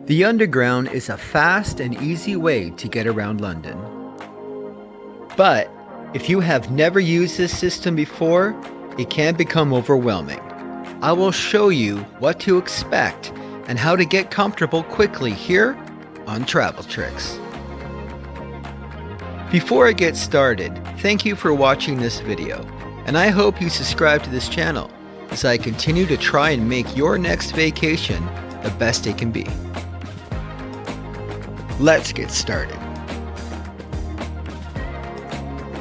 The Underground is a fast and easy way to get around London. But if you have never used this system before, it can become overwhelming. I will show you what to expect and how to get comfortable quickly here on Travel Tricks. Before I get started, thank you for watching this video, and I hope you subscribe to this channel as I continue to try and make your next vacation the best it can be. Let's get started.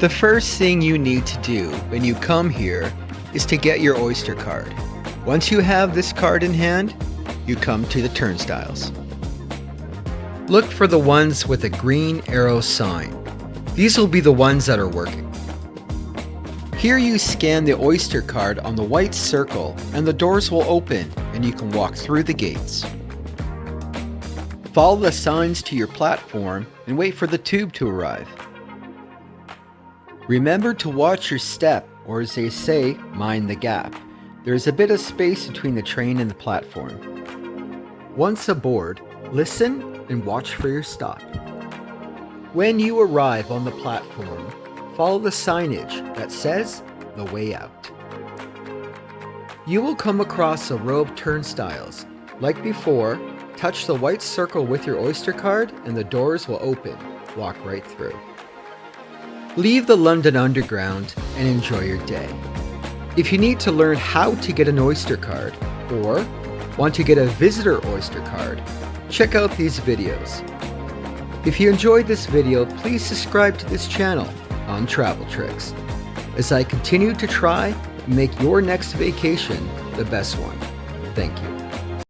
The first thing you need to do when you come here is to get your Oyster card. Once you have this card in hand, you come to the turnstiles. Look for the ones with a green arrow sign. These will be the ones that are working. Here you scan the Oyster card on the white circle and the doors will open and you can walk through the gates. Follow the signs to your platform and wait for the tube to arrive. Remember to watch your step, or as they say, mind the gap. There is a bit of space between the train and the platform. Once aboard, listen and watch for your stop. When you arrive on the platform, follow the signage that says "The Way Out." You will come across a row of turnstiles. Like before, touch the white circle with your Oyster card and the doors will open. Walk right through. Leave the London Underground and enjoy your day. If you need to learn how to get an Oyster card or want to get a visitor Oyster card, check out these videos. If you enjoyed this video, please subscribe to this channel on Travel Tricks as I continue to try and make your next vacation the best one. Thank you.